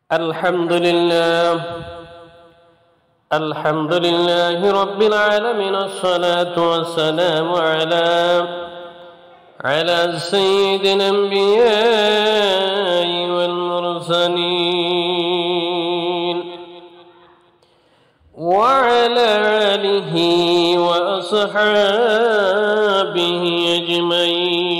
الحمد لله الحمد لله رب العالمين، الصلاة والسلام على سيد الأنبياء والمرسلين وعلى آله وأصحابه أجمعين।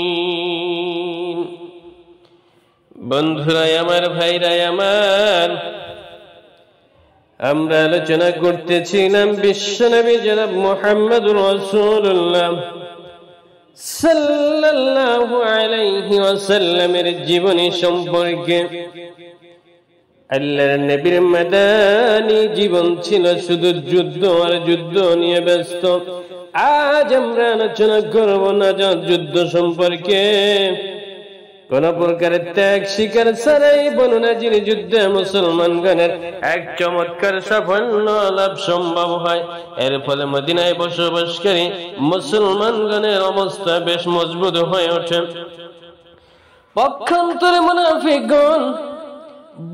বন্ধুরাই আমার, ভাইরাই আমার, আমরা আলোচনা করতেছিলাম বিশ্বনবী জনাব মুহাম্মদুর রাসূলুল্লাহ সাল্লাল্লাহু আলাইহি ওয়াসাল্লামের জীবনী সম্পর্কে। আল্লাহর নবীর মাদানী জীবন ছিল শুধু যুদ্ধ আর যুদ্ধ নিয়ে ব্যস্ত। আজ আমরা আলোচনা করব না যুদ্ধ সম্পর্কে। কোন প্রকারের ত্যাগ শিকার ছাড়াই বনু নাজির যুদ্ধে মুসলমানগণের এক চমৎকার সাফল্য লাভ সম্ভব হয়। এর ফলে মদিনায় বসবাসকারী মুসলমানগণের অবস্থা বেশ মজবুত হয়ে ওঠে। পক্ষান্তরে মুনাফিকগণ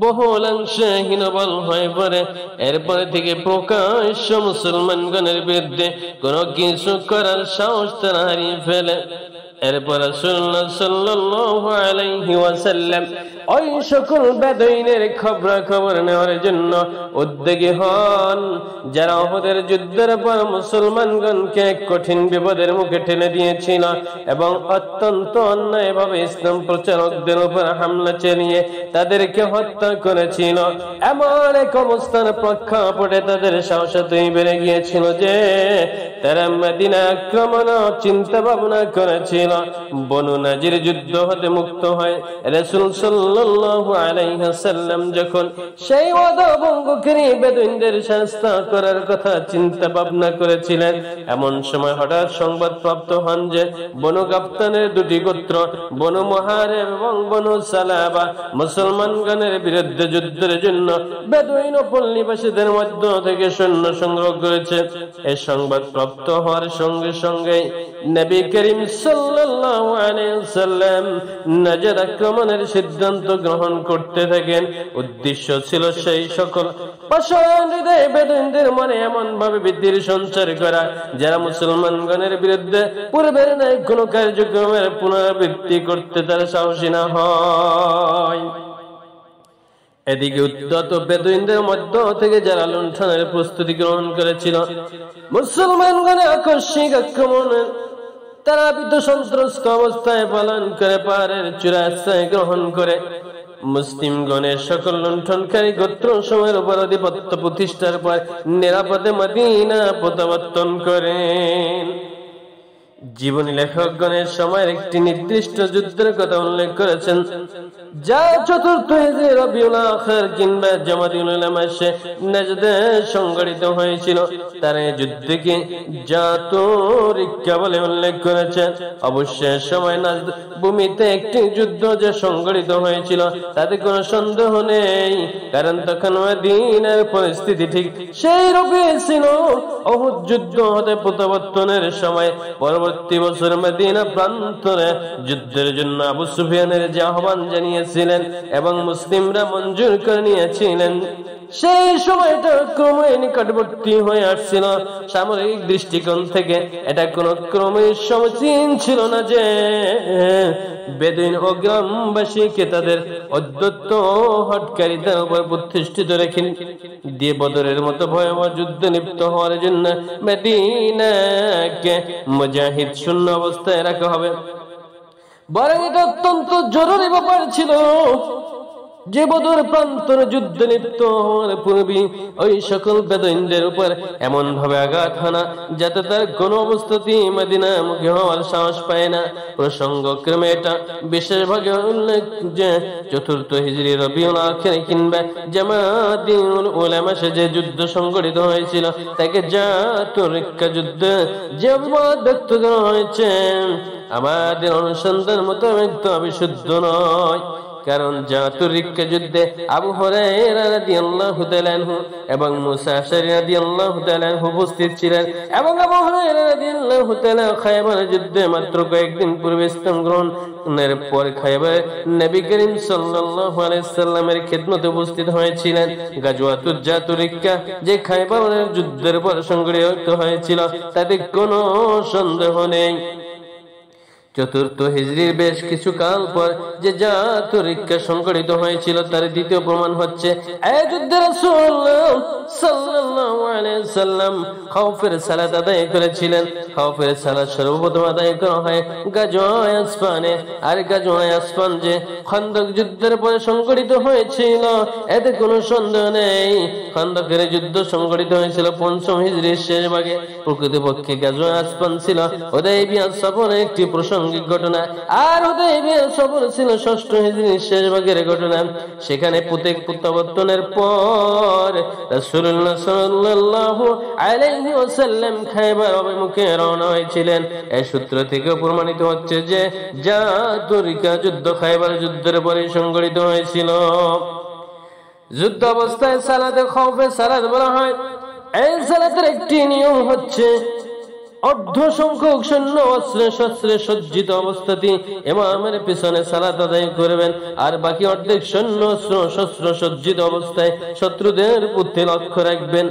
বহুলাংশে হীনবল হয়ে পড়ে। এরপরে থেকে প্রকাশ্য মুসলমানগণের বিরুদ্ধে কোনো কিছু করার সাহস তারা হারিয়ে ফেলে। এরপর রাসূলুল্লাহ সাল্লাল্লাহু আলাইহি ওয়াসাল্লাম ওই সকল বেদুইনের খবরাখবর নেওয়ার জন্য উদ্যোগী হন যারা উহুদের যুদ্ধের পর মুসলমানগণকে এক কঠিন বিপদের মুখে ঠেলে দিয়েছিল এবং অত্যন্ত অন্যায়ভাবে ইসলাম প্রচারকদের উপর হামলা চালিয়ে তাদেরকে হত্যা করেছিল। এমন এক অবস্থার প্রেক্ষাপটে তাদের সাহস এতই বেড়ে গিয়েছিল যে তারা মদিনা আক্রমণ চিন্তা ভাবনা করেছিল। বনু নাজির যুদ্ধ হতে মুক্ত হয় রাসূল সাল্লাল্লাহু আলাইহি ওয়াসাল্লাম যখন সেই ওয়াদা ভঙ্গকারী বেদুইনদের শাস্তি করার কথা চিন্তা ভাবনা করেছিলেন, এমন সময় হঠাৎ সংবাদ প্রাপ্ত হন যে বনু গাফতানের দুটি গোত্র বনু মুহারিব এবং বনু সালাবা মুসলমানগণের বিরুদ্ধে যুদ্ধের জন্য বেদুইন পল্লীবাসীদের মধ্য থেকে সৈন্য সংগ্রহ করেছে। এই সংবাদ প্রাপ্ত হওয়ার সঙ্গে সঙ্গে নবী করিম সাল্লাল্লাহু আলাইহি ওয়াসাল্লাম নাজর আক্রমণের সিদ্ধান্ত গ্রহণ করতে থাকেন। উদ্দেশ্য ছিল সেই সকল পাষাণ হৃদয় বেদুইনদের মনে এমন ভাবে ভীতির সঞ্চার করা যারা মুসলমানগণের বিরুদ্ধে পূর্বের ন্যায় কোন কার্যক্রমের পুনরাবৃত্তি করতে তারা সাহসী না হয়। এদিকে উদ্ধত বেদুইনদের মধ্য থেকে যারা লুণ্ঠনের প্রস্তুতি গ্রহণ করেছিল মুসলমানগণের আকস্মিক আক্রমণে তারা ভীত সন্ত্রস্ত অবস্থায় পালন করে পাহাড়ের চূড়ায় আশ্রয় গ্রহণ করে মুসলিমগণের সকল লুণ্ঠনকারী গোত্র সময়ের উপর আধিপত্য প্রতিষ্ঠার পর নিরাপদে মদিনা প্রত্যাবর্তন করেন। জীবনী লেখকগণের সময়ের একটি নির্দিষ্ট যুদ্ধের কথা উল্লেখ করেছেন যা চতুর্থ হিজরি রবিউল আখির কিংবা জামাদিউল উলা মাসে নাজদে সংঘটিত হয়েছিল। তারা এই যুদ্ধকে জাতুরিকা বলে উল্লেখ করেছেন। অবশ্যই সময় নাজদ ভূমিতে একটি যুদ্ধ যে সংঘটিত হয়েছিল তাতে কোনো সন্দেহ নেই, কারণ তখন মদিনার পরিস্থিতি ঠিক সেই রূপে ছিল। উহুদ যুদ্ধ হতে প্রত্যাবর্তনের সময় পরবর্তী বছর মদিনা প্রান্তরে যুদ্ধের জন্য আবু সুফিয়ানের যে আহ্বান জানিয়েছিলেন এবং মুসলিমরা মঞ্জুর করে নিয়েছিলেন, সেই সময়টা ক্রমে নিকটবর্তী হয়ে আসছিল। সামরিক দৃষ্টিকোণ থেকে এটা কোন ক্রমে সমীচীন ছিল না যে বেদুইন ও গ্রামবাসীকে তাদের অদ্বৈত হটকারিতার উপর প্রতিষ্ঠিত রেখে দিয়ে বদরের মতো ভয়াবহ যুদ্ধে লিপ্ত হওয়ার জন্য মদিনাকে মুজাহিদ শূন্য অবস্থায় রাখা হবে। বরং এটা অত্যন্ত জরুরি ব্যাপার ছিল যে বদর প্রান্তর যুদ্ধে লিপ্ত হওয়ার পূর্বে ওই সকল বেদুইনদের উপর এমন ভাবে আঘাত হানা যাতে তার কোন অবস্থাতেই মদিনামুখী হওয়ার সাহস পায় না। প্রসঙ্গক্রমে এটা বিশেষভাবে উল্লেখ যে চতুর্থ হিজরি রবিউল আখির কিংবা জামাদিউল উলা মাসে যে যুদ্ধ সংঘটিত হয়েছিল তাকে জাতুরিকা যুদ্ধ যে অপবাদ ব্যক্ত করা হয়েছে আমাদের অনুসন্ধান মোতাবেক তো বিশুদ্ধ নয়। কারণ জাতুর রিক্কা যুদ্ধে আবু হুরায়রা রাদিয়াল্লাহু তাআলা আনহু এবং মুসা আশআরী রাদিয়াল্লাহু তাআলা আনহু উপস্থিত ছিলেন এবং আবু হুরায়রা রাদিয়াল্লাহু তাআলা খায়বার যুদ্ধে মাত্র কয়েকদিন পূর্বে ইসলাম গ্রহণের পর খায়বার নবী করিম সাল্লাল্লাহু আলাইহি সাল্লামের খিদমতে উপস্থিত হয়েছিলেন। গাজওয়াতুল জাতুর রিক্কা যে খায়বারের যুদ্ধের পর সংঘটিত হয়েছিল তাতে কোনো সন্দেহ নেই। চতুর্থ হিজরির বেশ কিছু কাল পর যে জাতুর রিক্কা সংঘটিত হয়েছিল তার দ্বিতীয় প্রমাণ হচ্ছে এই যুদ্ধে রাসূলুল্লাহ সাল্লাল্লাহু আলাইহি সাল্লাম খাউফের সালাত আদায় করেছিলেন। খাউফের সালাত সর্বপ্রথম আদায় করা হয় গাজওয়ায়ে আসফানে। আর গাজওয়ায়ে আসফান যে খন্দক যুদ্ধের পরে সংঘটিত হয়েছিল এতে কোনো সন্দেহ নেই। খন্দকের যুদ্ধ সংঘটিত হয়েছিল পঞ্চম হিজরির শেষ ভাগে। প্রকৃতপক্ষে গাজওয়ায়ে আসফান ছিল হুদায়বিয়া সফরের একটি প্রাসঙ্গিক ঘটনা, আর হুদায়বিয়া সফর ছিল ষষ্ঠ হিজরির শেষ ভাগের ঘটনা। সেখানে প্রত্যাবর্তনের পর রাসূলুল্লাহ সাল্লাল্লাহু আলাইহি ওয়াসাল্লাম খায়বার অভিমুখে রওনা হয়েছিলেন। এই সূত্র থেকে প্রমাণিত হচ্ছে যে জাতুর রিক্কা যুদ্ধ খায়বার যুদ্ধের পরে সংঘটিত হয়েছিল। যুদ্ধ অবস্থায় সালাতে খাউফে সালাত বলা হয়। এই সালাতের একটি নিয়ম হচ্ছে অর্ধ সংখ্যক সৈন্য অস্ত্রে শস্ত্রে সজ্জিত অবস্থাতে ইমামের পিছনে সালাত আদায় করবেন, আর বাকি অর্ধেক সৈন্য অস্ত্র শস্ত্র সজ্জিত অবস্থায় শত্রুদের প্রতি লক্ষ্য রাখবেন।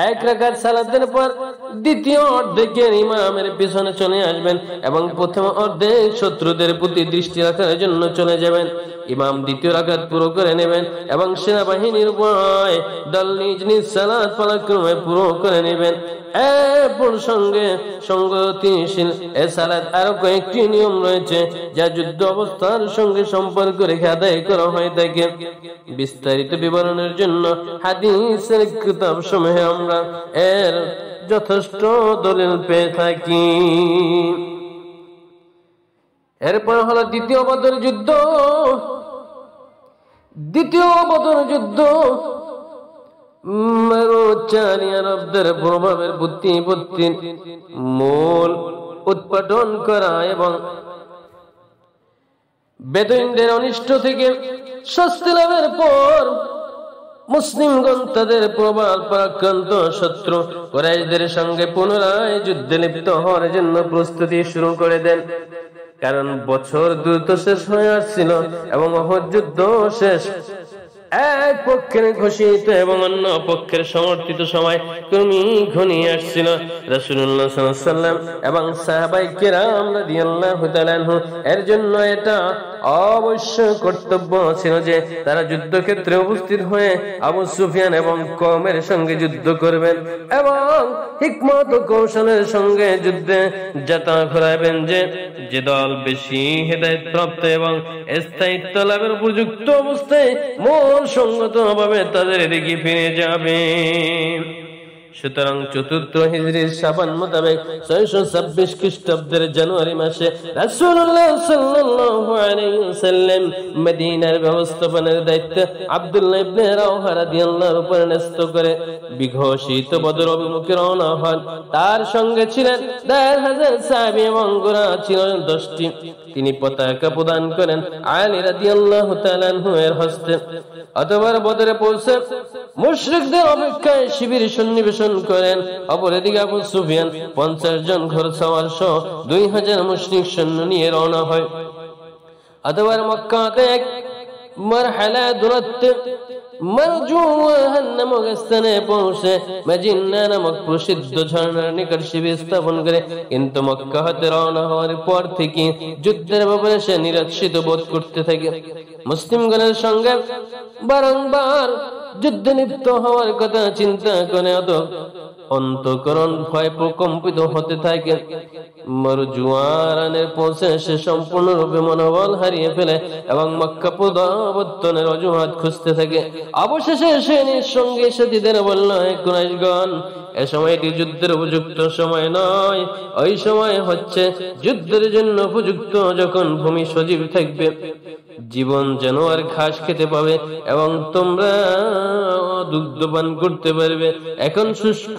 এক রাকাত সালাতের পর দ্বিতীয় অর্ধেকের ইমামের পিছনে চলে আসবেন এবং প্রথম অর্ধেক শত্রুদের প্রতি দৃষ্টি রাখার জন্য চলে যাবেন। ইমাম দ্বিতীয় রাকাত পুরো করে নেবেন এবং সেনাবাহিনীর উপর দল নিজ নিজ সালাত পালাক্রমে পুরো করে নেবেন। সঙ্গে সংগতিশীল এ সালাত আরো কয়েকটি নিয়ম রয়েছে যা যুদ্ধ অবস্থার সঙ্গে সম্পর্ক রেখে আদায় করা হয়ে থাকে। বিস্তারিত বিবরণের জন্য হাদিসের কিতাব সমূহে আমরা এর যথেষ্ট দলিল পেয়ে থাকি। এরপর হলো দ্বিতীয় বদর যুদ্ধ। দ্বিতীয় বদর যুদ্ধ আরবদের প্রভাবের বুদ্ধিবৃত্তির মূল উৎপাদন করা এবং বেদুইনদের অনিষ্ট থেকে স্বস্তি লাভের পর মুসলিমগণ তাদের প্রবল পরাক্রান্ত শত্রু কুরাইশদের সঙ্গে পুনরায় যুদ্ধে লিপ্ত হওয়ার জন্য প্রস্তুতি শুরু করে দেন। কারণ বছর দ্রুত শেষ হয়ে আসছিল এবং উহুদ যুদ্ধ শেষ। এক পক্ষের ঘোষিত এবং অন্য পক্ষের সমর্থিত সময় ক্রমেই ঘনিয়ে আসছিল। রাসূলুল্লাহ সাল্লাল্লাহু আলাইহি ওয়াসাল্লাম এবং সাহাবায়ে কেরাম রাদিয়াল্লাহু তাআলা আনহু এর জন্য এটা অবশ্যই কর্তব্য ছিল যে তারা যুদ্ধক্ষেত্রে উপস্থিত হয়ে আবু সুফিয়ান এবং কওমের সঙ্গে যুদ্ধ করবেন এবং হিকমত ও কৌশলের সঙ্গে যুদ্ধে যাতা ঘোরাবেন যে দল বেশি হেদায়েত প্রাপ্ত এবং স্থায়িত্ব লাভের উপযুক্ত অবস্থায় মূল সঙ্গত ভাবে তাদের দিকে ফিরে যাবে। সুতরাং চতুর্থ হিজরির শাবান মোতাবেক 626 খ্রিস্টাব্দের জানুয়ারি মাসে রাসূলুল্লাহ সাল্লাল্লাহু আলাইহি ওয়াসাল্লাম মদিনার ব্যবস্থাপনার দায়িত্ব আব্দুল্লাহ ইবনে রাওহা রাদিয়াল্লাহু উপর ন্যস্ত করে বিঘোষিত বদর অভিমুখে রওনা হন। তার সঙ্গে ছিলেন 1000 সাহাবী এবং ঘোড়া ছিল 10টি। তিনি পতাকা প্রদান করেন আলী রাদিয়াল্লাহু তাআলা আনহু এর হস্তে। অতঃপর বদরে পৌঁছে মুশরিকদের অপেক্ষায় শিবির সন্নিবেশন করেন। অপরদিকে আবু সুফিয়ান 50 জন ঘোড়সওয়ার সহ 2000 মুশরিক সৈন্য নিয়ে রওনা হয়। অতঃপর মক্কাতে এক মারহালা দূরত্বে মারজুওয়াহ নামক স্থানে পৌঁছে মাজিন্না নামক প্রসিদ্ধ ঝর্ণার নিকট শিবির স্থাপন করে। কিন্তু মক্কা হতে রওনা হওয়ার পর থেকে যুদ্ধের ব্যাপারে সে নিরুৎসাহিত বোধ করতে থাকে। মুসলিমগণের সঙ্গে বারংবার যুদ্ধে লিপ্ত হওয়ার কথা চিন্তা করে অন্তঃকরণ ভয় প্রকম্পিত হতে থাকে। মারজুয়ারানে পৌঁছে সে সম্পূর্ণরূপে মনোবল হারিয়ে ফেলে এবং মক্কা প্রত্যাবর্তনের অজুহাত খুঁজতে থাকে। অবশেষে সে নিজ সঙ্গী সাথীদের বলল, হে কুরাইশগণ, এ সময়টি যুদ্ধের উপযুক্ত সময় নয়। ওই সময় হচ্ছে যুদ্ধের জন্য উপযুক্ত যখন ভূমি সজীব থাকবে, জীবন জানোয়ার ঘাস খেতে পাবে এবং তোমরা দুগ্ধ পান করতে পারবে। এখন শুষ্ক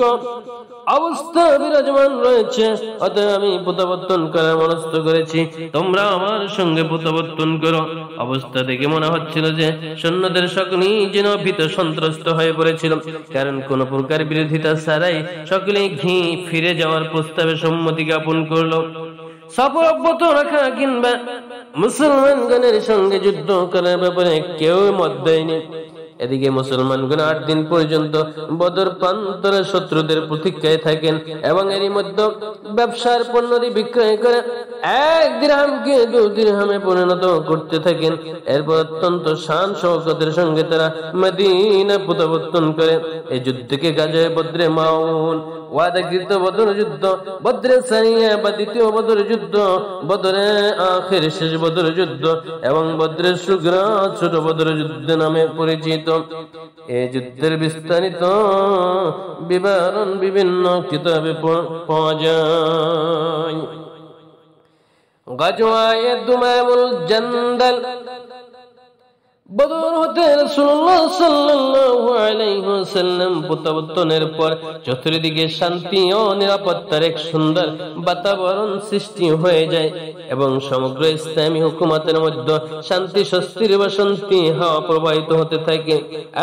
অবস্থা বিরাজমান রয়েছে, অতএব আমি প্রত্যাবর্তন করার মনস্থ করেছি, তোমরা আমার সঙ্গে প্রত্যাবর্তন করো। অবস্থা দেখে মনে হচ্ছিল যে সৈন্যদের সকলেই যেন ভীত সন্ত্রস্ত হয়ে পড়েছিল, কারণ কোন প্রকার বিরোধিতা ছাড়াই সকলেই ফিরে যাওয়ার প্রস্তাবে সম্মতি জ্ঞাপন করলো। সফর অব্যাহত রাখা কিংবা মুসলমানগণের সঙ্গে যুদ্ধ করার ব্যাপারে কেউ মত দেয়নি। এদিকে মুসলমানগণ 8 দিন পর্যন্ত বদর প্রান্তরে শত্রুদের প্রতীক্ষায় থাকেন এবং এরই মধ্যে ব্যবসার পণ্যটি বিক্রয় করে 1 দিরহামকে 2 দিরহামে পরিণত করতে থাকেন। এরপর অত্যন্ত শান শওকতের সঙ্গে তারা মদিনা প্রত্যাবর্তন করে। এই যুদ্ধকে গাজায়ে বদরে মাউন, ওয়াদাকৃত বদর যুদ্ধ, বদরে সারিয়া বা দ্বিতীয় বদর যুদ্ধ, বদরে আখির শেষ বদর যুদ্ধ এবং বদরে সুগরা ছোট বদর যুদ্ধ নামে পরিচিত। এই যুদ্ধের বিস্তারিত বিবরণ বিভিন্ন কিতাবে পাওয়া যায়। গাজওয়ায়ে দুমামুল জান্দাল, বদর হতে রাসূলুল্লাহ সাল্লাল্লাহু আলাইহি ওয়াসাল্লাম প্রত্যাবর্তনের পর চতুর্দিকে শান্তি ও নিরাপত্তার এক সুন্দর বাতাবরণ সৃষ্টি হয়ে যায় এবং সমগ্র ইসলামী হুকুমতের মধ্যে শান্তি স্বস্তির বাসন্তী হাওয়া প্রবাহিত হতে থাকে।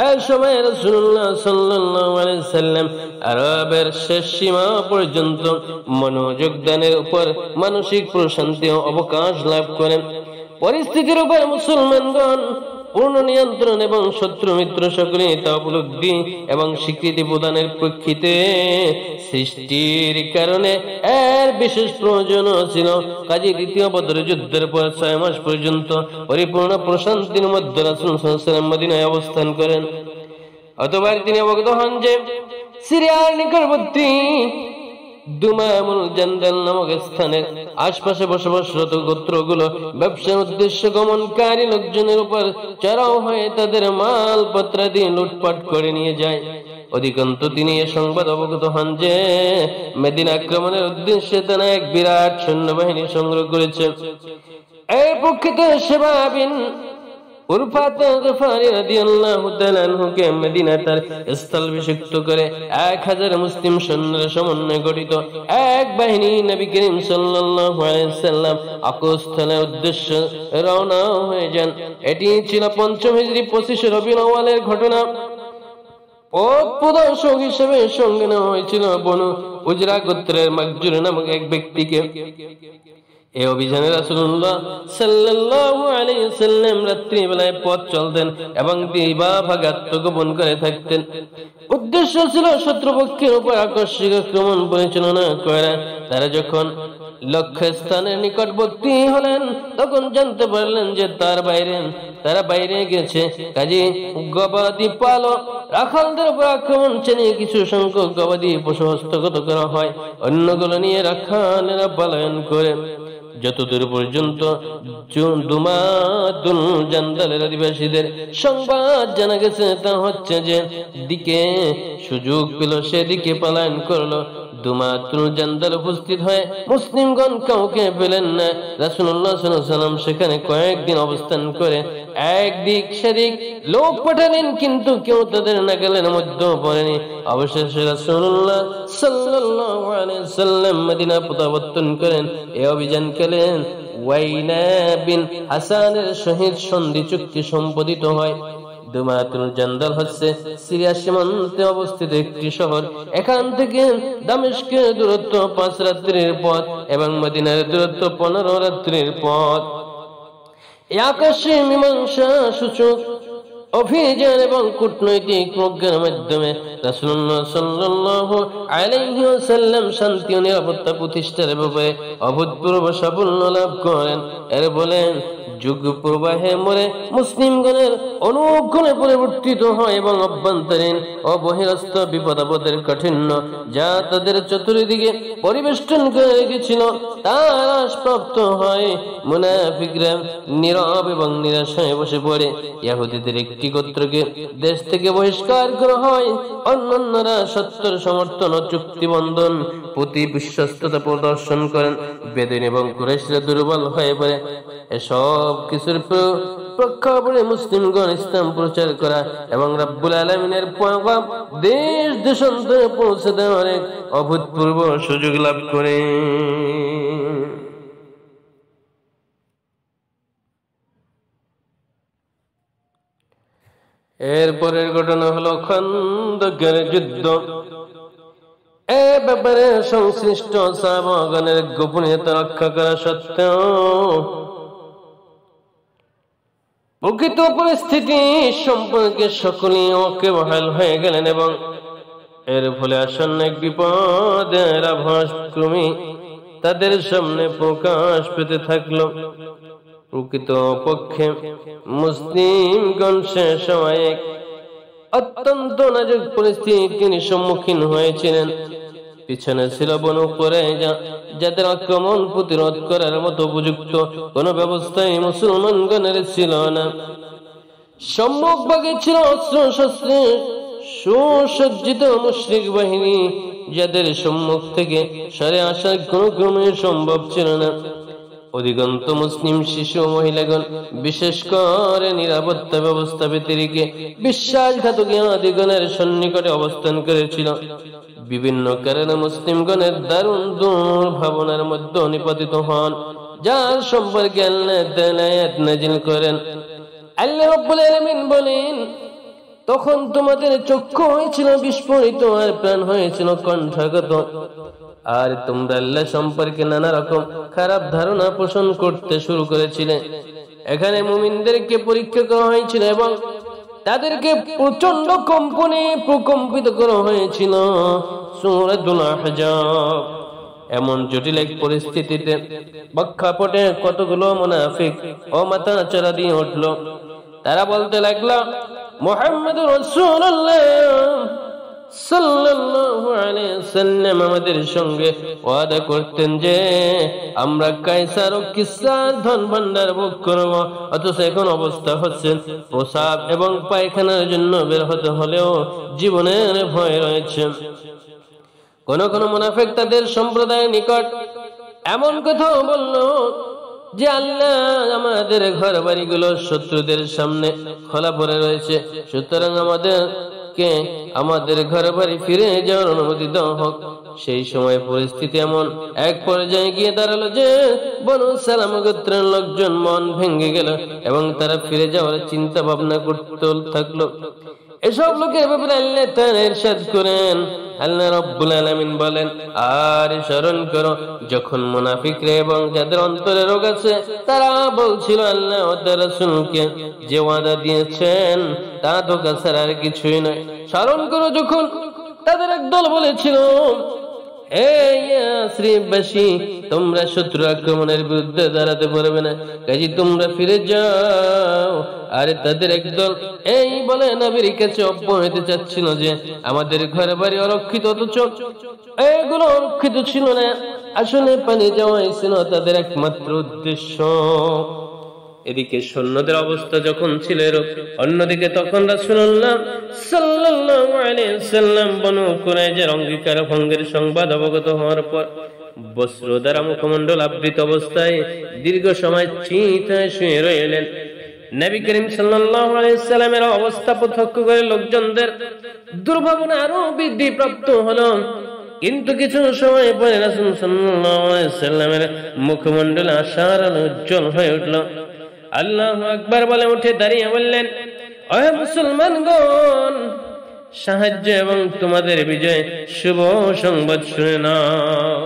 এই সময় রাসূলুল্লাহ সাল্লাল্লাহু আলাইহি ওয়াসাল্লাম আরবের শেষ সীমা পর্যন্ত মনোযোগ দানের উপর মানসিক প্রশান্তি ও অবকাশ লাভ করেন। পরিস্থিতির উপর মুসলমানগণ পূর্ণ নিয়ন্ত্রণ এবং শত্রু মিত্র সকলে তা উপলব্ধি এবং স্বীকৃতি প্রদানের প্রেক্ষিতে সৃষ্টির কারণে এর বিশেষ প্রয়োজন ছিল। কাজী দ্বিতীয় বদর যুদ্ধের পর 6 মাস পর্যন্ত পরিপূর্ণ প্রশান্তির মধ্যে রাসূল সাল্লাল্লাহু আলাইহি ওয়াসাল্লাম মদিনায় অবস্থান করেন। অতঃপর তিনি অবগত হন যে সিরিয়ার নিকটবর্তী দুমামুল জান্দাল নামক স্থানের আশপাশে বসবাসরত গোত্রগুলো ব্যবসার উদ্দেশ্যে গমনকারী লোকজনের উপর চড়াও হয়ে তাদের মালপত্রাদি লুটপাট করে নিয়ে যায়। অধিকন্তু তিনি এ সংবাদ অবগত হন যে মদিনা আক্রমণের উদ্দেশ্যে তারা এক বিরাট সৈন্যবাহিনী সংগ্রহ করেছে। এই প্রকৃত সেবা বিন উরফাত গফারি রাদিয়াল্লাহু তাআলা আনহুকে মদিনা তার স্থলাভিষিক্ত করে 1000 মুসলিম সৈন্যের সমন্বয়ে গঠিত এক বাহিনী নবী করিম সাল্লাল্লাহু আলাইহি ওয়াসাল্লাম আকস্থলের উদ্দেশ্যে রওনা হয়ে যান। এটি ছিল 5ম হিজরি 25 রবিউল আউয়ালের ঘটনা। পথ প্রদর্শক হিসেবে সঙ্গে নেওয়া হয়েছিল বনু উজরা গোত্রের মাকজুর নামক এক ব্যক্তিকে। এই অভিযানে রাসূলুল্লাহ সাল্লাল্লাহু আলাইহি ওয়াসাল্লাম রাত্রি বেলায় পথ চলতেন এবং দিবাভাগে আত্মগোপন করে থাকতেন। উদ্দেশ্য ছিল শত্রুপক্ষের উপর আকস্মিক আক্রমণ পরিচালনা করা। তারা যখন লক্ষ্যস্থানের নিকটবর্তী হলেন তখন জানতে পারলেন যে তারা বাইরে গেছে। কাজে গবাদি পালক রাখালদের উপর আক্রমণ চালিয়ে কিছু সংখ্যক গবাদি পশু হস্তগত করা হয়, অন্যগুলো নিয়ে রাখালেরা পলায়ন করে। যতদূর পর্যন্ত দুমাতুল জান্দালের অধিবাসীদের সংবাদ জানা গেছে তা হচ্ছে যে দিকে সুযোগ পেল সেদিকে পলায়ন করলো। দুমাতুল জান্দাল উপস্থিত হয়ে মুসলিমগণ কাউকে পেলেন না। রাসূলুল্লাহ সাল্লাল্লাহু আলাইহি ওয়াসাল্লাম সেখানে কয়েকদিন অবস্থান করে একদিক সেদিক লোক পাঠালেন, কিন্তু কেউ তাদের নাগালের মধ্যে পড়েনি। অবশেষে রাসূলুল্লাহ সাল্লাল্লাহু আলাইহি ওয়াসাল্লাম মদিনা প্রত্যাবর্তন করেন। এই অভিযানকালে ওয়াইনা বিন হাসানের সহিত সন্ধি চুক্তি সম্পাদিত হয়। দুমাতুল জান্দাল হচ্ছে সিরিয়া সীমান্তে অবস্থিত একটি শহর। এখান থেকে দামেস্কের দূরত্ব 5 রাত্রির পথ এবং মদিনার দূরত্ব 15 রাত্রির পথ। এই আকাশে মীমাংসা সূচক অভিযান এবং কূটনৈতিক প্রজ্ঞার মাধ্যমে রাসূলুল্লাহ সাল্লাল্লাহু আলাইহি ওয়াসাল্লাম শান্তি ও নিরাপত্তা প্রতিষ্ঠার ব্যাপারে অভূতপূর্ব সাফল্য লাভ করেন। এর বলেন যুগ প্রবাহে মরে মুসলিমগণের অনুক্ষণে পরিবর্তিত হয় এবং অভ্যন্তরীণ ও বহিরস্থ বিপদ আপদের কাঠিন্য যা তাদের চতুর্দিকে পরিবেষ্টন করে রেখেছিল তা হ্রাসপ্রাপ্ত হয়। মুনাফিকরা নীরব এবং নিরাশায় বসে পড়ে। ইহুদীদের একটি গোত্রকে দেশ থেকে বহিষ্কার করা হয়। অন্যান্যরা সত্যের সমর্থন ও চুক্তিবন্ধন প্রতি বিশ্বস্ততা প্রদর্শন করেন। বেদুইন এবং কুরাইশরা দুর্বল হয়ে পড়ে। এসব কিছুর প্রেক্ষাপটে মুসলিমগণ ইসলাম প্রচার করা এবং রব্বুল আলামিনের পয়গাম দেশ দেশান্তরে পৌঁছে দেওয়ার এক অভূতপূর্ব সুযোগ লাভ করে। এরপরের ঘটনা হলো খন্দকের যুদ্ধ। এ ব্যাপারে সংশ্লিষ্ট সাহাবাগণের গোপনীয়তা রক্ষা করা সত্ত্বেও প্রকৃত পরিস্থিতি সম্পর্কে সকলেই ওয়াকিবহাল হয়ে গেলেন এবং এর ফলে আসন্ন এক বিপদের আভাস ক্রমে তাদের সামনে প্রকাশ পেতে থাকলো। প্রকৃত পক্ষে মুসলিমগণ সে সময় এক অত্যন্ত নাজুক পরিস্থিতির সম্মুখীন হয়েছিলেন। পিছনে ছিল বনু কুরাইজা, যাদের আক্রমণ প্রতিরোধ করার মতো উপযুক্ত কোন ব্যবস্থাই মুসলমানগণের ছিল না। সম্মুখভাগে ছিল অস্ত্র শস্ত্রে সুসজ্জিত মুশরিক বাহিনী, যাদের সম্মুখ থেকে সরে আসা কোনো ক্রমে সম্ভব ছিল না। অধিকাংশ মুসলিম শিশু ও মহিলাগণ, বিশেষ করে নিরাপত্তা ব্যবস্থা ব্যতিরেকে বিশ্বাসঘাতক ইহুদীগণের সন্নিকটে অবস্থান করেছিল। বিভিন্ন কারণে মুসলিমগণের দারুণ দুর্ভাবনার মধ্যে নিপতিত হন, যার সম্পর্কে আল্লাহ তাআলা আয়াত নাযিল করেন। আল্লাহ রাব্বুল আলামিন বলেন, তখন তোমাদের চক্ষু হয়েছিল বিস্ফোরিত আর প্রাণ হয়েছিল কণ্ঠাগত, আর তোমরা আল্লাহ সম্পর্কে নানা রকম খারাপ ধারণা পোষণ করতে শুরু করেছিলে। এখানে মুমিনদেরকে পরীক্ষা করা হয়েছিল এবং তাদেরকে প্রচন্ড কম্পনে প্রকম্পিত করা হয়েছিল। সূরাতুল আহজাব। এমন জটিল এক পরিস্থিতিতে প্রেক্ষাপটে কতগুলো মুনাফিক ও মাথাচাড়া দিয়ে উঠল। তারা বলতে লাগলো, মুহাম্মদুর রাসূলুল্লাহ সাল্লাল্লাহু আলাইহি ওয়াসাল্লাম আমাদের সঙ্গে ওয়াদা করতেন যে আমরা কায়সার ও কিসরার ধন ভান্ডার ভোগ করব, অথচ এখন অবস্থা হচ্ছে প্রসাব এবং পায়খানার জন্য বের হতে হলেও জীবনের ভয় রয়েছে। কোন কোন মুনাফিক তাদের সম্প্রদায়ের নিকট এমন কথা বলল যে আল্লাহ আমাদের ঘর বাড়িগুলো শত্রুদের সামনে খোলা পড়ে রয়েছে, সুতরাং আমাদের ঘর বাড়ি ফিরে যাওয়ার অনুমতি দেওয়া হোক। সেই সময় পরিস্থিতি এমন এক পর্যায়ে গিয়ে দাঁড়ালো যে বনু সালামা গোত্রের লোকজন মন ভেঙে গেল এবং তারা ফিরে যাওয়ার চিন্তা ভাবনা করতে থাকলো। এসব লোকের ব্যাপারে আল্লাহ তাআলা ইরশাদ করেন, আল্লাহ রাব্বুল আলামিন বলেন, আর স্মরণ করো যখন মুনাফিকরা এবং যাদের অন্তরে রোগ আছে তারা বলছিল আল্লাহ ও তার রাসূলকে যে ওয়াদা দিয়েছেন তা ধোঁকা ছাড়া আর কিছুই নয়। স্মরণ করো যখন তাদের একদল বলেছিল, ইয়াসরিববাসী, তোমরা শত্রু আক্রমণের বিরুদ্ধে দাঁড়াতে পারবে না, কাজে তোমরা ফিরে যাও। আরে তাদের একদল এই বলে নবীর কাছে অব্যাহতি চাচ্ছিল যে আমাদের ঘর বাড়ি অরক্ষিত, অথচ এগুলো অরক্ষিত ছিল না। আসলে পালিয়ে যাওয়াই ছিল তাদের একমাত্র উদ্দেশ্য। এদিকে সৈন্যদের অবস্থা যখন ছিল এরূপ, অন্যদিকে তখন রাসূলুল্লাহ সাল্লাল্লাহু আলাইহি ওয়াসাল্লাম বনু কুরাইজার অঙ্গীকার ভঙ্গের সংবাদ অবগত হওয়ার পর বস্ত্র দ্বারা মুখমণ্ডল আবৃত অবস্থায় দীর্ঘ সময় চিন্তায় শুয়ে রইলেন। নবী করিম সাল্লাল্লাহু আলাইহি ওয়াসাল্লামের অবস্থা প্রত্যক্ষ করে লোকজনদের দুর্ভাবনা আরো বৃদ্ধি প্রাপ্ত হলো। কিন্তু কিছু সময় পরে রাসূল সাল্লাল্লাহু আলাইহি ওয়াসাল্লামের মুখমণ্ডল আশার আলো উজ্জ্বল হয়ে উঠল। আল্লাহু আকবার বলে উঠে দাঁড়িয়ে বললেন, ও মুসলমানগণ, সাহায্য এবং তোমাদের বিজয় শুভ সংবাদ শুনে নাও।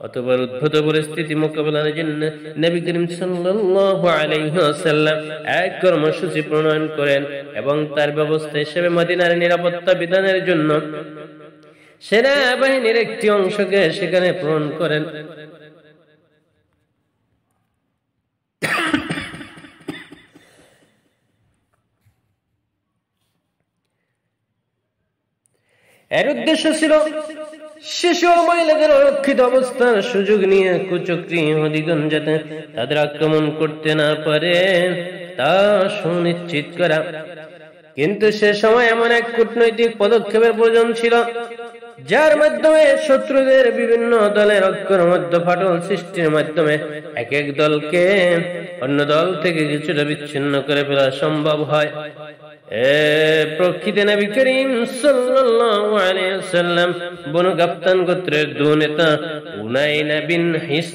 অতঃপর উদ্ভূত পরিস্থিতি মোকাবেলার জন্য নবী করিম সাল্লাল্লাহু আলাইহি ওয়াসাল্লাম এক কর্মসূচি প্রণয়ন করেন এবং তার ব্যবস্থা হিসেবে মদিনার নিরাপত্তা বিধানের জন্য সেনাবাহিনীর একটি অংশকে সেখানে প্রেরণ করেন। এর উদ্দেশ্য ছিল শিশু ও মহিলাদের অরক্ষিত অবস্থার সুযোগ নিয়ে কুচক্রী ইহুদীগণ যাতে তাদের আক্রমণ করতে না পারে তা সুনিশ্চিত করা। কিন্তু সে সময় এমন এক কূটনৈতিক পদক্ষেপের প্রয়োজন ছিল যার মাধ্যমে শত্রুদের বিভিন্ন দলের ঐক্যের মধ্যে ফাটল সৃষ্টির মাধ্যমে এক এক দলকে অন্য দল থেকে কিছুটা বিচ্ছিন্ন করে ফেলা সম্ভব হয়। প্রকৃতি নবী করিম সাল্লাল্লাহু আলাইহি ওয়াসাল্লাম বনু গাফতান গোত্রের দুই নেতা উনাইনা বিন হিস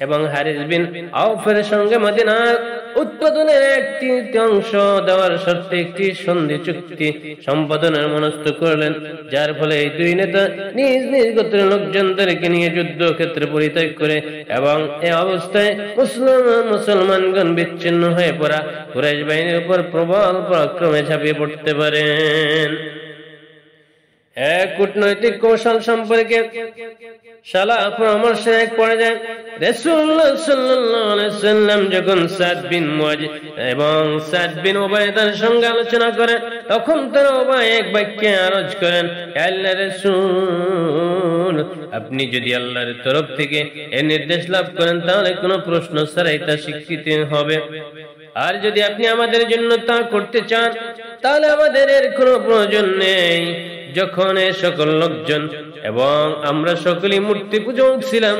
এবং হারিস বিন আউফের সঙ্গে মদিনার উৎপাদনের একটি অংশ দেওয়ার শর্তে একটি সন্ধি চুক্তি সম্পাদনের মনস্থ করলেন, যার ফলে এই দুই নেতা নিজ নিজ গোত্রের লোকজনদেরকে নিয়ে যুদ্ধক্ষেত্রে পরিত্যাগ করে এবং এ অবস্থায় মুসলমানগণ বিচ্ছিন্ন হয়ে পড়া কুরাইশ বাহিনীর উপর প্রবল পরাক্রমে ঝাঁপিয়ে পড়তে পারেন। এক কূটনৈতিক কৌশল সম্পর্কে শালা পরামর্শে এক পর্যায়ে রাসূলুল্লাহ সাল্লাল্লাহু আলাইহি ওয়াসাল্লাম যখন সাদ বিন মুআজ এবং সাদ বিন উবাইদার সঙ্গে আলোচনা করেন, তখন তারা উভয় এক বাক্যে আরজ করেন, আল্লাহর রাসূল, আপনি যদি আল্লাহর তরফ থেকে এই নির্দেশ লাভ করেন তাহলে কোনো প্রশ্ন ছাড়াই তা স্বীকৃতি হবে, আর যদি আপনি আমাদের জন্য তা করতে চান তাহলে আমাদের এর কোনো প্রয়োজন নেই। যখন এই সকল লোকজন এবং আমরা সকলেই মূর্তি পূজক ছিলাম,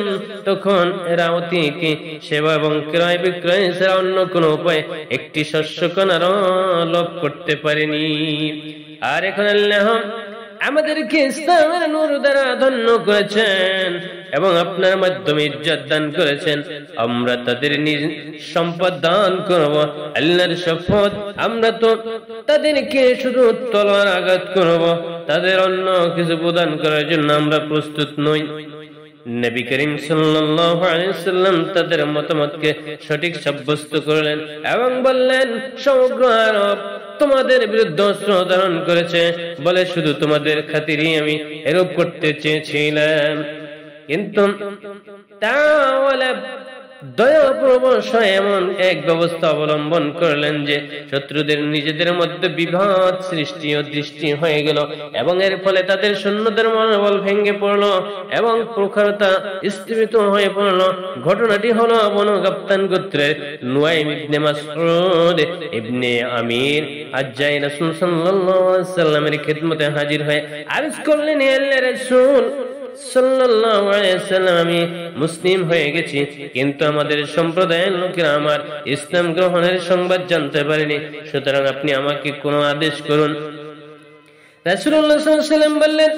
তখন এরা অতিথি সেবা এবং ক্রয় বিক্রয় ছাড়া অন্য কোনো উপায় একটি শস্য কণারও লাভ করতে পারেনি। আর এখন আল্লাহ আমাদেরকে ইসলামের নূর দ্বারা ধন্য করেছেন এবং আপনার মাধ্যমে ইজ্জত দান করেছেন, আমরা তাদের নিজ সম্পদ দান করব। আল্লাহর শপথ, আমরা তো তাদেরকে শুধু তলোয়ার আঘাত করব, তাদের অন্য কিছু প্রদান করার জন্য আমরা প্রস্তুত নই। নবী করিম সাল্লাল্লাহু আলাইহি ওয়াসাল্লাম তাদের মতামতকে সঠিক সাব্যস্ত করলেন এবং বললেন, সমগ্র আরব তোমাদের বিরুদ্ধে অস্ত্র ধারণ করেছে বলে শুধু তোমাদের খাতিরই আমি এরূপ করতে চেয়েছিলাম, কিন্তু তাহলে দয়াপ্রবশ এমন এক ব্যবস্থা অবলম্বন করলেন যে শত্রুদের নিজেদের মধ্যে বিভাদ সৃষ্টি ও দৃষ্টি হয়ে গেল এবং এর ফলে তাদের সৈন্যদের মনোবল ভেঙে পড়ল এবং প্রখরতা স্তম্ভিত হয়ে পড়ল। ঘটনাটি হলো বনু গাফতান গোত্রের নুয়াইম ইবনে মাসউদ ইবনে আমির আজ্জাই রাসূল সাল্লাল্লাহু আলাইহি ওয়াসাল্লামের খিদমতে হাজির হয়ে আরজ করলেন, হে আল্লাহর রাসূল সাল্লাল্লাহু আলাইহি ওয়াসাল্লাম, আমি মুসলিম হয়ে গেছি, কিন্তু আমাদের সম্প্রদায়ের লোকেরা আমার ইসলাম গ্রহণের সংবাদ জানতে পারেনি, সুতরাং আপনি আমাকে কোনো আদেশ করুন। রাসূলুল্লাহ সাল্লাল্লাহু আলাইহি ওয়াসাল্লাম বললেন,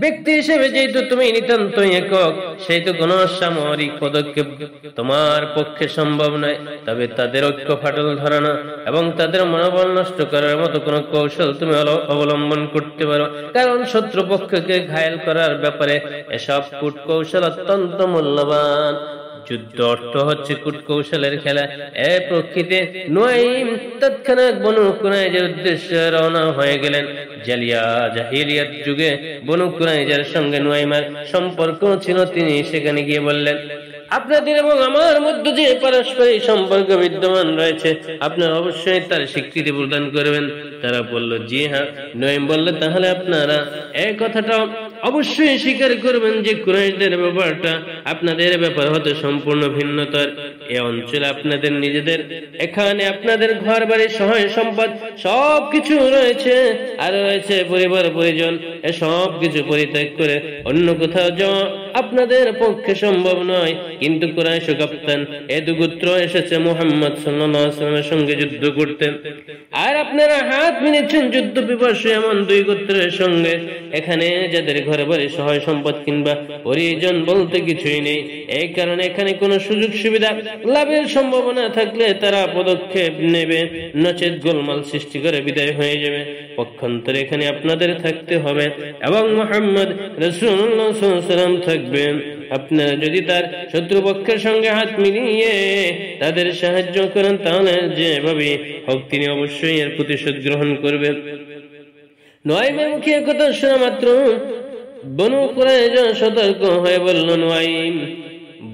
ব্যক্তি হিসেবে যেহেতু তুমি নিতান্তই একক, সেহেতু কোনো সামরিক পদক্ষেপ তোমার পক্ষে সম্ভব নয়, তবে তাদের ঐক্য ফাটল ধরানো এবং তাদের মনোবল নষ্ট করার মতো কোনো কৌশল তুমি অবলম্বন করতে পারো, কারণ শত্রুপক্ষকে ঘায়েল করার ব্যাপারে এসব কূটকৌশল অত্যন্ত মূল্যবান। যুদ্ধ অর্থ হচ্ছে কূটকৌশলের খেলা। এ প্রকৃতি নুয়াইম তৎক্ষণাৎ বনু কুরাইজার উদ্দেশ্যে রওনা হয়ে গেলেন। জাহিলিয়াত যুগে বনু কুরাইজার সঙ্গে নুয়াইমার সম্পর্ক ছিল। তিনি সেখানে গিয়ে বললেন, আপনাদের এবং আমার মধ্যে যে পারস্পরিক সম্পর্ক বিদ্যমান রয়েছে, আপনারা অবশ্যই তার স্বীকৃতি প্রদান করবেন। তারা বলল, জি হ্যাঁ। নুয়াইম বলল, তাহলে আপনারা এই কথাটা অবশ্যই স্বীকার করবেন যে কুরাইশদের ব্যাপারটা আপনাদের ব্যাপার হতে সম্পূর্ণ ভিন্নতর। এই অঞ্চলে আপনাদের নিজেদের, এখানে আপনাদের ঘর বাড়ি সহায় সম্পদ সবকিছু রয়েছে, আর রয়েছে পরিবার পরিজন। এসব কিছু পরিত্যাগ করে অন্য কোথাও যাওয়া আপনাদের পক্ষে সম্ভব নয়। কিন্তু কুরাইশ ও গাফতান এ দুগোত্র এসেছে মুহাম্মদ সাল্লাল্লাহু আলাইহি ওয়াসাল্লামের সঙ্গে যুদ্ধ করতে, আর আপনারা হাত মিলেছেন যুদ্ধ পিপাসু এমন দুই গোত্রের সঙ্গে, এখানে যাদের ঘরে বাড়ি সহায় সম্পদ কিংবা পরিজন বলতে কিছুই নেই। এই কারণে এখানে কোনো সুযোগ সুবিধা লাভের সম্ভাবনা থাকলে তারা পদক্ষেপ নেবে, নচেত গোলমাল সৃষ্টি করে বিদায় হয়ে যাবে। পক্ষান্তরে এখানে আপনাদের থাকতে হবে এবং মুহাম্মদ রাসূলুল্লাহ সাল্লাল্লাহু আলাইহি ওয়াসাল্লাম থাকবেন। আপনারা যদি তার শত্রুপক্ষের সঙ্গে হাত মিলিয়ে তাদের সাহায্য করেন, তাহলে যেভাবে হোক তিনি অবশ্যই এর প্রতিশোধ গ্রহণ করবেন। নুয়াইমের মুখে কথা শোনা মাত্র বনু কুরাইজা সতর্ক হয়ে বলল, নুয়াইম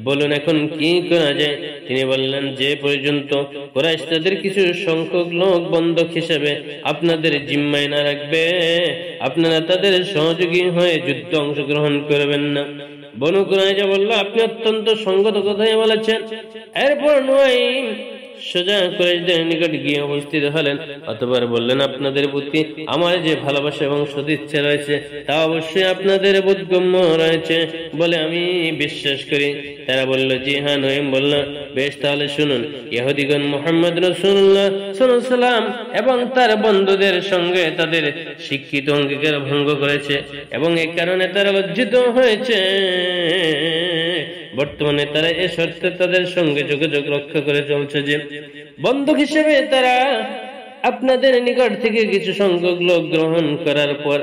বলুন এখন কি করা যায়? তিনি বললেন, যে পর্যন্ত কুরাইশ তাদের কিছু সংখ্যক লোক বন্ধক হিসেবে আপনাদের জিম্মায় না রাখবে, আপনারা তাদের সহযোগী হয়ে যুদ্ধ অংশগ্রহণ করবেন না। বনু কুরাইজা বলল, আপনি অত্যন্ত সঙ্গত কথাই বলেছেন। এরপর নুয়াইম সোজা কুরাইশদের নিকট গিয়ে উপস্থিত হলেন। অতঃপর বললেন, আপনাদের প্রতি আমার যে ভালোবাসা এবং সদিচ্ছা রয়েছে তা অবশ্যই আপনাদের বোধগম্য রয়েছে বলে আমি বিশ্বাস করি। তারা বলল, জি হ্যাঁ। নঈম বলল, বেশ, তাহলে শুনুন। ইহুদিগণ মুহাম্মদ রাসূলুল্লাহ সাল্লাল্লাহু আলাইহি ওয়াসাল্লাম এবং তার বন্ধুদের সঙ্গে তাদের স্বীকৃত অঙ্গীকার ভঙ্গ করেছে এবং এই কারণে তারা লজ্জিত হয়েছে। বর্তমানে তারা এ শর্তে তাদের সঙ্গে যোগাযোগ রক্ষা করে চলছে যে বন্ধক হিসেবে তারা আপনাদের নিকট থেকে কিছু সংখ্যক লোক গ্রহণ করার পর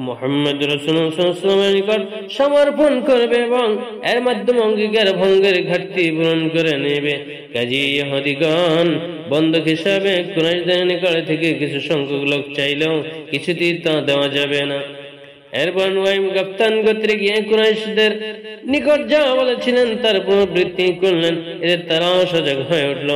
মুহাম্মদ রাসূলুল্লাহ সাল্লাল্লাহু আলাইহি ওয়াসাল্লামের নিকট সমর্পণ করবে এবং এর মাধ্যমে অঙ্গীকার ভঙ্গের ঘাটতি পূরণ করে নেবে। কাজেই ইহুদিগণ বন্ধক হিসাবে কুরাইশদের নিকট থেকে কিছু সংখ্যক লোক চাইলেও কিছুতেই তা দেওয়া যাবে না। এরপর নুয়াইম গাফতান গোত্রে গিয়ে কুরাইশদের নিকট যা বলেছিলেন তার পুনরাবৃত্তি করলেন। এদের তারাও সজাগ হয়ে উঠল।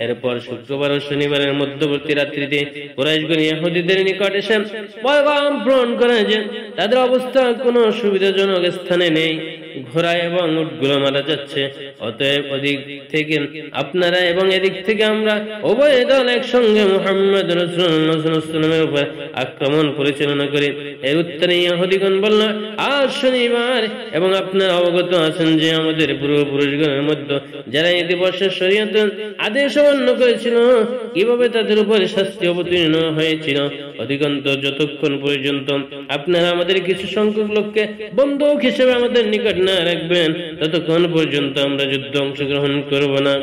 এরপর শুক্রবার ও শনিবারের মধ্যবর্তী রাত্রিতে কুরাইশগণ ইহুদিদের নিকট এসে পয়গাম প্রেরণ করে যে তাদের অবস্থা কোনো সুবিধাজনক স্থানে নেই, ঘোড়া এবং উটগুলো মারা যাচ্ছে। অতএব ওদিক থেকে আপনারা এবং এদিক থেকে আমরা উভয় দল একসঙ্গে মুহাম্মদ রাসূলুল্লাহ সাল্লাল্লাহু আলাইহি ওয়াসাল্লামের উপর আক্রমণ পরিচালনা করি। এর উত্তরে ইহুদিগণ বলল, আজ শনিবার এবং আপনারা অবগত আছেন যে আমাদের পূর্বপুরুষগণের মধ্যে যারা এই দিবসের শরীয়তের আদেশ অমান্য করেছিল কিভাবে তাদের উপর শাস্তি অবতীর্ণ হয়েছিল। অধিকন্তু যতক্ষণ পর্যন্ত আপনারা আমাদের কিছু সংখ্যক লোককে বন্ধক হিসেবে আমাদের নিকট না রাখবেন ততক্ষণ পর্যন্ত আমরা যুদ্ধে অংশগ্রহণ করব না।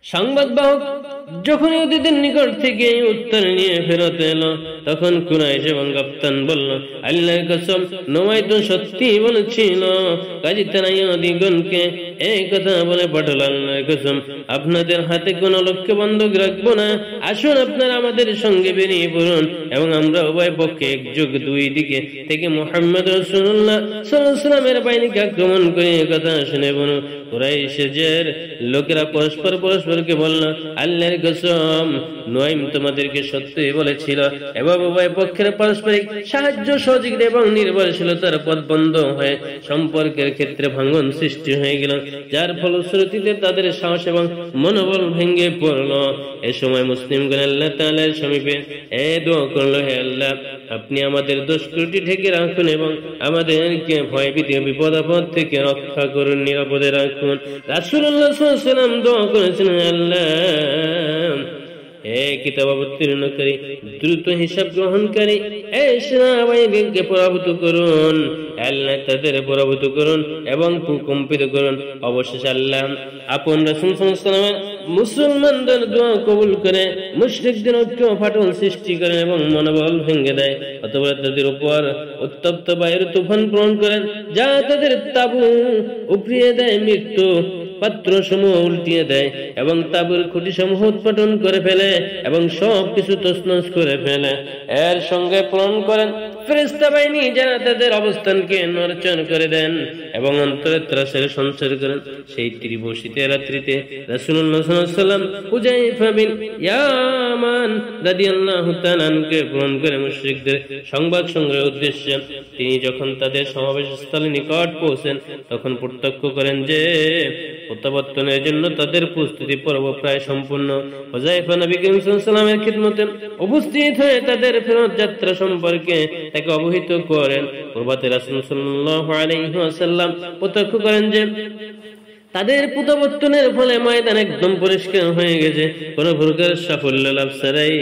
সংবাদ বাহক যখন ইহুদিদের নিকট থেকে উত্তর নিয়ে ফেরত এলো তখন কুরাইশ এবং গাফতান বলল, আল্লাহর কসম, নয় তো সত্যি বলেছিল। কাজী তারা ইহুদিগণকে এই কথা বলে পাঠাল, আল্লাহর কসম, আপনাদের হাতে কোনো লোককে বন্ধক রাখবো না। আসুন আপনারা আমাদের সঙ্গে বেরিয়ে পড়ুন এবং আমরা উভয় পক্ষে একযোগ দুই দিকে থেকে মুহাম্মদ রাসূলুল্লাহ সাল্লাল্লাহু আলাইহি ওয়াসাল্লামের বাহিনীকে আক্রমণ করে কথা শুনে বলুন। কুরাইশের লোকেরা পরস্পরকে বলল, আল্লাহর কসম, নুয়াইম তোমাদেরকে সত্যই বলেছিল। এবং উভয় পক্ষের পারস্পরিক সাহায্য সহযোগিতা এবং নির্ভরশীলতার পথ বন্ধ হয়ে সম্পর্কের ক্ষেত্রে ভাঙন সৃষ্টি হয়ে গেল, যার ফলশ্রুতিতে তাদের সাহস এবং মনোবল ভেঙে পড়ল। এ সময় মুসলিমগণ আল্লাহ তাআলার সমীপে দোয়া করল, হে আল্লাহ, আপনি আমাদের দোষ ত্রুটি ঢেকে রাখুন এবং আমাদেরকে ভয়ভীতি ও বিপদ আপদ থেকে রক্ষা করুন, নিরাপদে রাখুন। রাসূলুল্লাহ সাল্লাল্লাহু আলাইহি ওয়াসাল্লাম দোয়া করেছিলেন, আল্লাহ, কিতাব অবতীর্ণকারী, দ্রুত হিসাব গ্রহণকারী সেনাবাহিনীকে পরাভূত করুন। আল্লাহ তাদের পরাভূত করুন এবং ভূকম্পিত করুন। অবশেষে আল্লাহ আপন রাসূল সাল্লাল্লাহু আলাইহি ওয়াসাল্লামের মুসলমানদের দোয়া কবুল করে মুশরিকদের ঐক্য ফাটল সৃষ্টি করেন এবং মনোবল ভেঙে দেয়। অতঃপর তাদের উপর উত্তপ্ত বায়ুর তুফান প্রেরণ করেন, যা তাদের তাবু উপড়িয়ে দেয়, মৃত্যু পাত্র সমূহ উল্টিয়ে দেয় এবং তাবুর খুঁটি সমূহ উৎপাটন করে ফেলে এবং সবকিছু তছনছ করে ফেলে। এর সঙ্গে প্রেরণ করেন ফেরেশতা বাহিনী, যারা তাদের অবস্থানকে নড়চড় করে দেন এবং অন্তরে ত্রাসের সঞ্চার করেন। সেই তীব্র শীতের রাত্রিতে রাসূলুল্লাহ সাল্লাল্লাহু আলাইহি ওয়াসাল্লাম হুযায়ফা বিন ইয়ামান রাদিয়াল্লাহু তাআলা আনহুকে প্রেরণ করে মুশরিকদের সংবাদ সংগ্রহের উদ্দেশ্যে তিনি যখন তাদের সমাবেশস্থলে নিকট পৌঁছেন তখন প্রত্যক্ষ করেন যে প্রত্যাবর্তনের জন্য তাদের প্রস্তুতি পর্ব প্রায় সম্পূর্ণ। হুযায়ফা নবী করিম সাল্লাল্লাহু আলাইহি ওয়াসাল্লামের খিদমতে উপস্থিত হয়ে তাদের ফেরত যাত্রা সম্পর্কে তাকে অবহিত করেন। প্রভাতে রাসূল সাল্লাল্লাহু আলাইহি ওয়াসাল্লাম প্রত্যক্ষ করেন যে তাদের প্রত্যাবর্তনের ফলে ময়দান একদম পরিষ্কার হয়ে গেছে। কোন প্রকার সাফল্য লাভ ছাড়াই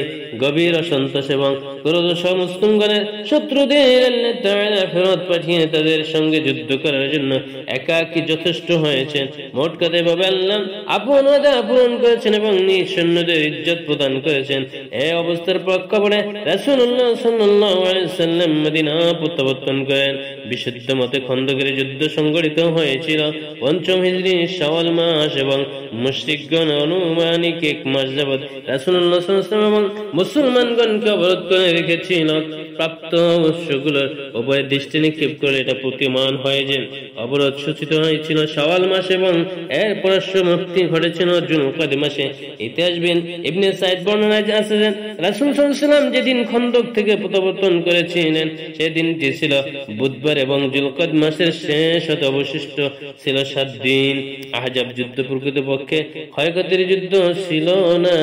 গভীর অসন্তোষ এবং ক্রোধ মুসলিমগণের শত্রুদের আল্লাহ তাআলা ফেরত পাঠিয়ে তাদের সঙ্গে যুদ্ধ করার জন্য একাকী যথেষ্ট হয়েছেন। মোট কথা এভাবে আল্লাহ আপন ওয়াদা পূরণ করেছেন এবং নিজ সৈন্যদের ইজ্জত প্রদান করেছেন। এই অবস্থার প্রেক্ষাপটে রাসূলুল্লাহ সাল্লাল্লাহু আলাইহি ওয়াসাল্লাম মদিনা প্রত্যাবর্তন করেন। বিশুদ্ধ মতে খন্দকের যুদ্ধ সংঘটিত হয়েছিল ৫ম হিজরি শাওয়াল মাস এবং মুশরিকগণ আনুমানিক ১ মাস যাবৎ রাসূলুল্লাহ সাল্লাল্লাহু আলাইহি ওয়াসাল্লাম এবং মুসলমানগণকে অবরোধ করে রেখেছিল প্রাপ্ত উৎসগুলোর উভয় দৃষ্টি নিক্ষেপ করে এটা প্রতিমান হয় যে অবরোধ সূচিত হয়েছিল শাওয়াল মাস এবং এর পরস্য মুক্তি ঘটেছিল জুলকাদ মাসে। ইতিহাস বিন ইবনে সাইদ বর্ণনায় আছে যে রাসূল সাল্লাল্লাহু আলাইহি ওয়াসাল্লাম যেদিন খন্দক থেকে প্রত্যাবর্তন করেছিলেন সেদিনটি ছিল বুধবার এবং জুলকাদ মাসের শেষ হতে অবশিষ্ট ছিল 7 দিন। আহজাব যুদ্ধ প্রকৃতপক্ষে ক্ষয়ক্ষতির যুদ্ধ ছিল না,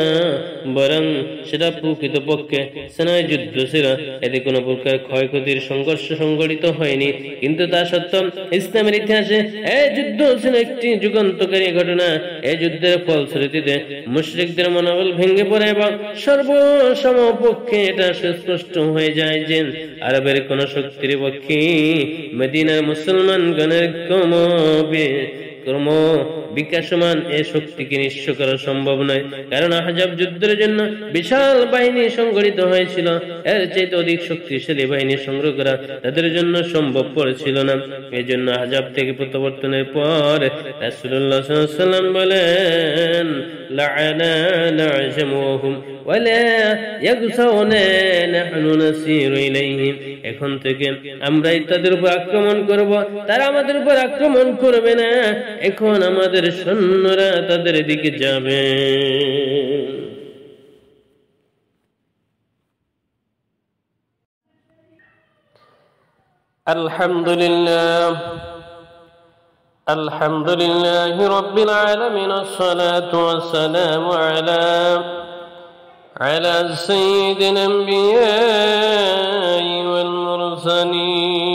বরং সেটা প্রকৃতপক্ষে সেনায় যুদ্ধ ছিল। এতে কোনো প্রকার ক্ষয়ক্ষতির সংঘর্ষ সংঘটিত হয়নি, কিন্তু তা সত্ত্বেও ইসলামের ইতিহাসে এই যুদ্ধ ছিল একটি যুগান্তকারী ঘটনা। এই যুদ্ধের ফলশ্রুতিতে মুশরিকদের মনোবল ভেঙে পড়ে এবং সর্বসমপক্ষে এটা সুস্পষ্ট হয়ে যায় যে আরবের কোন শক্তির পক্ষে মদিনার মুসলমানগণের ক্রম বিকাশমান এ শক্তিকে নিঃস্ব করা সম্ভব নয়, কারণ আহজাব যুদ্ধের জন্য বিশাল বাহিনী সংগঠিত হয়েছিল। এর চাইতে অধিক শক্তিশালী বাহিনী সংগ্রহ করা তাদের জন্য সম্ভবপর ছিল না। এই জন্য আহজাব থেকে প্রত্যাবর্তনের পর রাসূলুল্লাহ সাল্লাল্লাহু আলাইহি ওয়াসাল্লাম বলেন, লা'ানা না'জামুহুম ওয়া লা ইয়াগসাউনা নাহনু নাসিরু ইলাইহিম। এখন থেকে আমরাই তাদের উপর আক্রমণ করব, তারা আমাদের উপর আক্রমণ করবে না। এখন আমাদের সৈন্যরা তাদের দিকে যাবে। আলহামদুলিল্লাহ রাব্বিল আলামিন আসসালাতু ওয়াসসালামু আলা সাইয়্যিদিল আম্বিয়াই ওয়াল মুরসালিন